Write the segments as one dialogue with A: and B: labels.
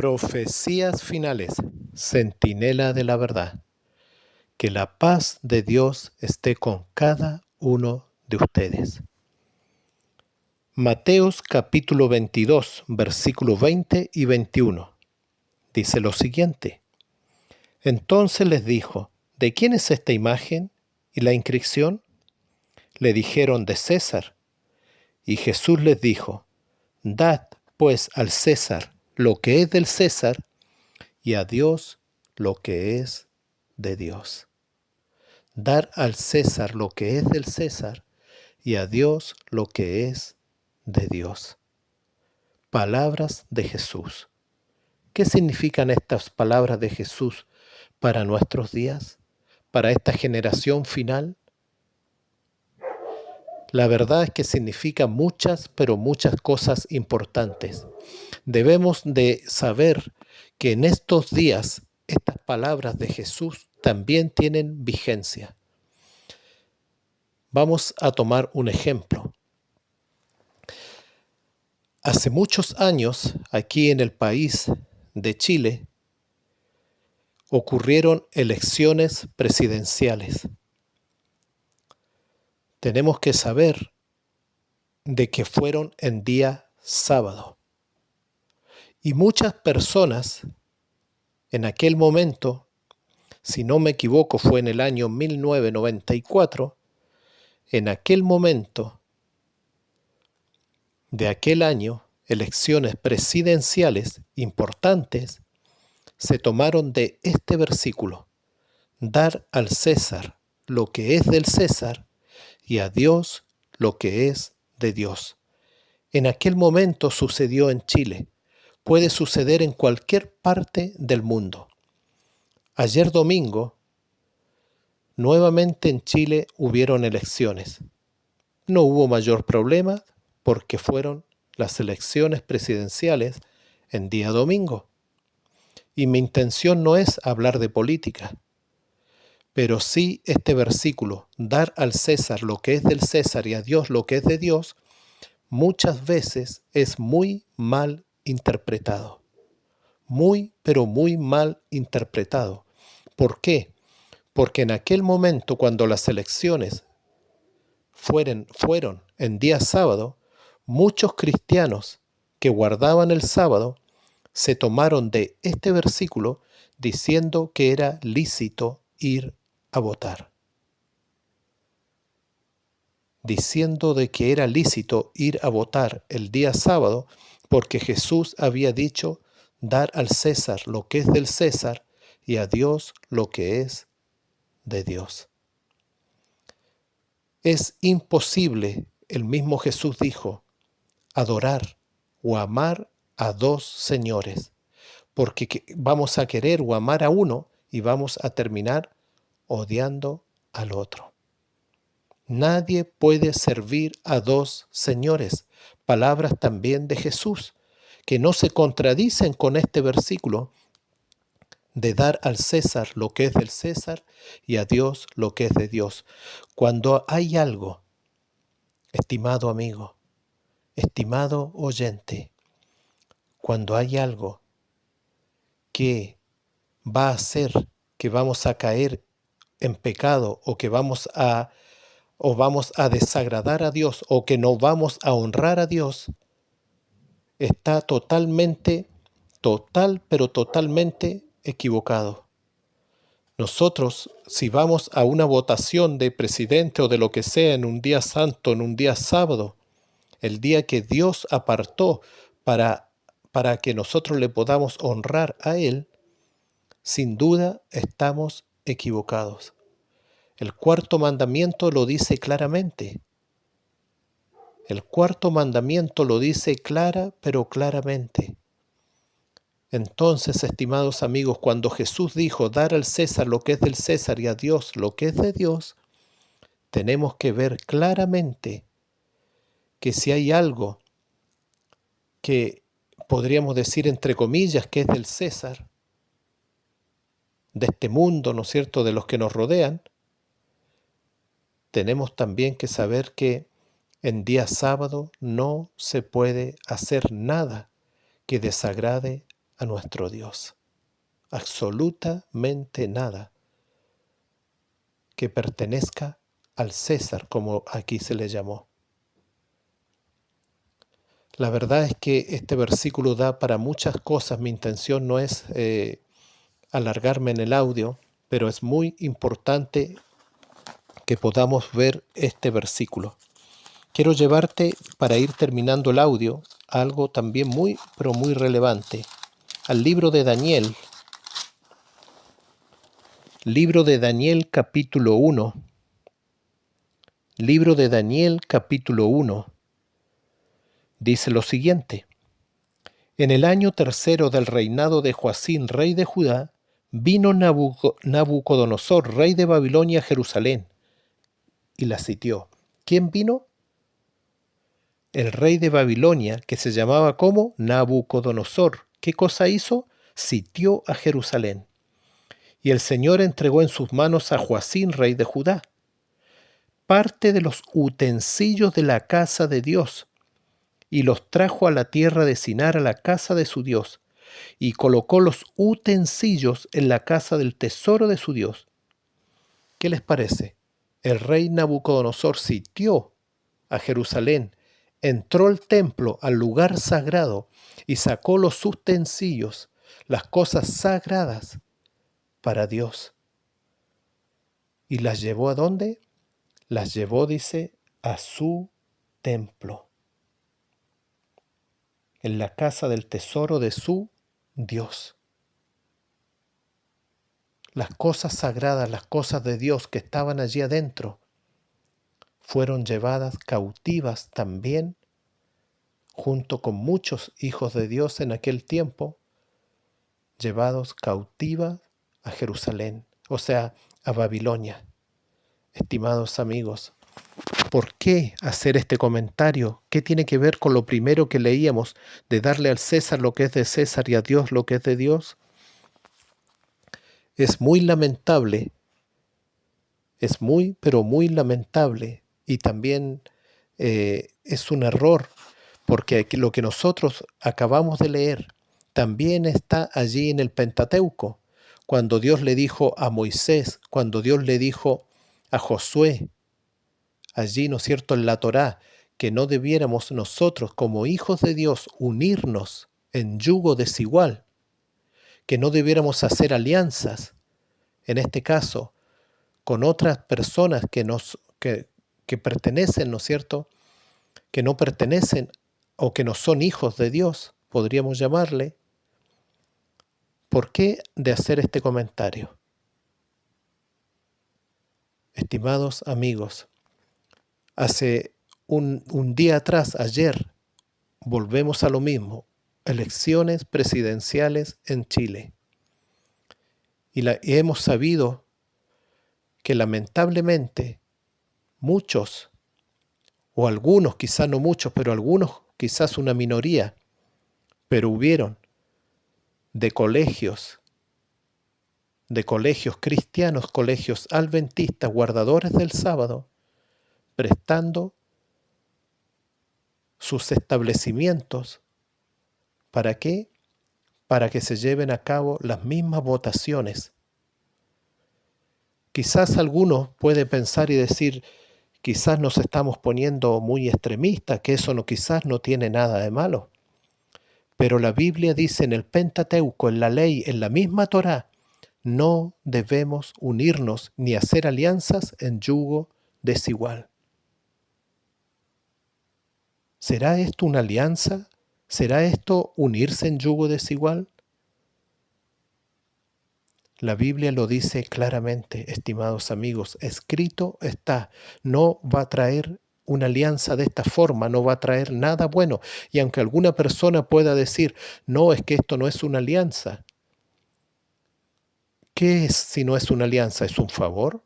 A: Profecías finales, centinela de la verdad. Que la paz de Dios esté con cada uno de ustedes. Mateos capítulo 22, versículos 20 y 21. Dice lo siguiente. Entonces les dijo, ¿de quién es esta imagen y la inscripción? Le dijeron, de César. Y Jesús les dijo, dad pues al César lo que es del César y a Dios lo que es de Dios. Dar al César lo que es del César y a Dios lo que es de Dios. Palabras de Jesús. ¿Qué significan estas palabras de Jesús para nuestros días, para esta generación final? La verdad es que significa muchas, pero muchas cosas importantes. Debemos de saber que en estos días estas palabras de Jesús también tienen vigencia. Vamos a tomar un ejemplo. Hace muchos años, aquí en el país de Chile, ocurrieron elecciones presidenciales. Tenemos que saber de que fueron en día sábado. Y muchas personas en aquel momento, si no me equivoco, fue en el año 1994, en aquel momento de aquel año, elecciones presidenciales importantes se tomaron de este versículo, dar al César lo que es del César y a Dios lo que es de Dios. En aquel momento sucedió en Chile, puede suceder en cualquier parte del mundo. Ayer domingo, nuevamente en Chile hubieron elecciones. No hubo mayor problema porque fueron las elecciones presidenciales en día domingo. Y mi intención no es hablar de política, pero sí este versículo, dar al César lo que es del César y a Dios lo que es de Dios, muchas veces es muy mal interpretado. Muy, pero muy mal interpretado. ¿Por qué? Porque en aquel momento, cuando las elecciones fueron en día sábado, muchos cristianos que guardaban el sábado se tomaron de este versículo diciendo que era lícito ir a votar. Diciendo de que era lícito ir a votar el día sábado porque Jesús había dicho dar al César lo que es del César y a Dios lo que es de Dios. Es imposible, el mismo Jesús dijo, adorar o amar a dos señores, porque vamos a querer o amar a uno y vamos a terminar odiando al otro. Nadie puede servir a dos señores. Palabras también de Jesús, que no se contradicen con este versículo de dar al César lo que es del César y a Dios lo que es de Dios. Cuando hay algo, estimado amigo, estimado oyente, cuando hay algo que va a hacer que vamos a caer en pecado o que vamos a desagradar a Dios o que no vamos a honrar a Dios, está pero totalmente equivocado. Nosotros, si vamos a una votación de presidente o de lo que sea en un día santo, en un día sábado, el día que Dios apartó para que nosotros le podamos honrar a Él, sin duda estamos equivocados. El cuarto mandamiento lo dice claramente. El cuarto mandamiento lo dice pero claramente. Entonces, estimados amigos, cuando Jesús dijo dar al César lo que es del César y a Dios lo que es de Dios, tenemos que ver claramente que si hay algo que podríamos decir entre comillas que es del César, de este mundo, ¿no es cierto?, de los que nos rodean, tenemos también que saber que en día sábado no se puede hacer nada que desagrade a nuestro Dios. Absolutamente nada que pertenezca al César, como aquí se le llamó. La verdad es que este versículo da para muchas cosas. Mi intención no es alargarme en el audio, pero es muy importante que podamos ver este versículo. Quiero llevarte, para ir terminando el audio, a algo también muy, pero muy relevante. Al libro de Daniel. Libro de Daniel capítulo 1. Libro de Daniel capítulo 1. Dice lo siguiente. En el año tercero del reinado de Joacín, rey de Judá, vino Nabucodonosor, rey de Babilonia, a Jerusalén, y la sitió. ¿Quién vino? El rey de Babilonia, que se llamaba como Nabucodonosor. ¿Qué cosa hizo? Sitió a Jerusalén. Y el Señor entregó en sus manos a Joacín, rey de Judá, parte de los utensilios de la casa de Dios, y los trajo a la tierra de Sinar, a la casa de su Dios, y colocó los utensilios en la casa del tesoro de su Dios. ¿Qué les parece? El rey Nabucodonosor sitió a Jerusalén, entró al templo, al lugar sagrado, y sacó los utensilios, las cosas sagradas para Dios. ¿Y las llevó a dónde? Las llevó, dice, a su templo, en la casa del tesoro de su Dios. Las cosas sagradas, las cosas de Dios que estaban allí adentro, fueron llevadas cautivas también, junto con muchos hijos de Dios en aquel tiempo, llevados cautivas a Jerusalén, o sea, a Babilonia. Estimados amigos, ¿por qué hacer este comentario? ¿Qué tiene que ver con lo primero que leíamos de darle al César lo que es de César y a Dios lo que es de Dios? Es muy lamentable, es muy, pero muy lamentable, y también es un error, porque lo que nosotros acabamos de leer también está allí en el Pentateuco, cuando Dios le dijo a Moisés, cuando Dios le dijo a Josué, allí, ¿no es cierto?, en la Torá, que no debiéramos nosotros como hijos de Dios unirnos en yugo desigual, que no debiéramos hacer alianzas, en este caso, con otras personas que pertenecen, ¿no es cierto?, que no pertenecen o que no son hijos de Dios, podríamos llamarle. ¿Por qué de hacer este comentario? Estimados amigos, hace un día atrás, ayer, volvemos a lo mismo, elecciones presidenciales en Chile. Y hemos sabido que lamentablemente muchos, o algunos, quizás no muchos, pero algunos, quizás una minoría, pero hubieron de colegios cristianos, colegios adventistas, guardadores del sábado, prestando sus establecimientos. ¿Para qué? Para que se lleven a cabo las mismas votaciones. Quizás alguno puede pensar y decir, quizás nos estamos poniendo muy extremistas, que eso no, quizás no tiene nada de malo. Pero la Biblia dice en el Pentateuco, en la ley, en la misma Torá, no debemos unirnos ni hacer alianzas en yugo desigual. ¿Será esto una alianza? ¿Será esto unirse en yugo desigual? La Biblia lo dice claramente, estimados amigos, escrito está, no va a traer una alianza de esta forma, no va a traer nada bueno. Y aunque alguna persona pueda decir, no, es que esto no es una alianza, ¿qué es si no es una alianza? ¿Es un favor?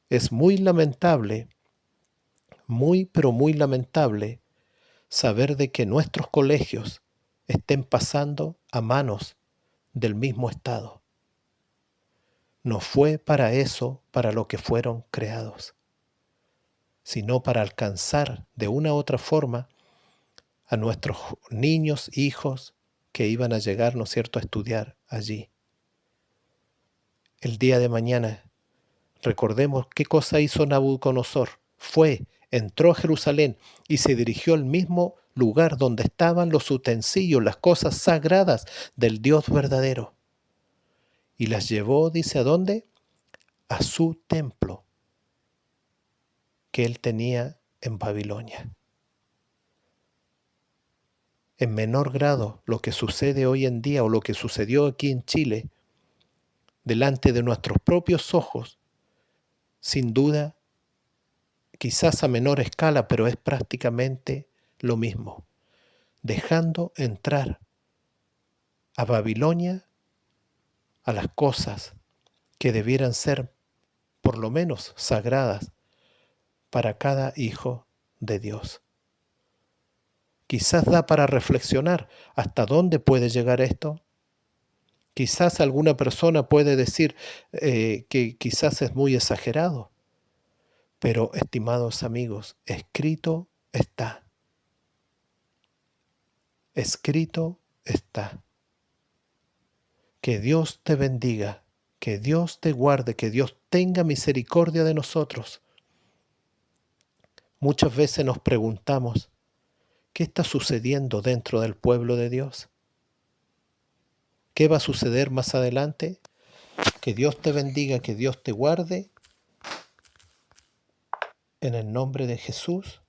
A: Es muy lamentable, muy, pero muy lamentable saber de que nuestros colegios estén pasando a manos del mismo Estado. No fue para eso para lo que fueron creados, sino para alcanzar de una u otra forma a nuestros niños, hijos, que iban a llegar, ¿no es cierto?, a estudiar allí. El día de mañana, recordemos qué cosa hizo Nabucodonosor. Entró a Jerusalén y se dirigió al mismo lugar donde estaban los utensilios, las cosas sagradas del Dios verdadero. Y las llevó, dice, ¿a dónde? A su templo que él tenía en Babilonia. En menor grado, lo que sucede hoy en día o lo que sucedió aquí en Chile, delante de nuestros propios ojos, sin duda, quizás a menor escala, pero es prácticamente lo mismo. Dejando entrar a Babilonia a las cosas que debieran ser por lo menos sagradas para cada hijo de Dios. Quizás da para reflexionar hasta dónde puede llegar esto. Quizás alguna persona puede decir que quizás es muy exagerado, pero estimados amigos, escrito está. Escrito está. Que Dios te bendiga, que Dios te guarde, que Dios tenga misericordia de nosotros. Muchas veces nos preguntamos, ¿qué está sucediendo dentro del pueblo de Dios? ¿Qué va a suceder más adelante? Que Dios te bendiga, que Dios te guarde. En el nombre de Jesús.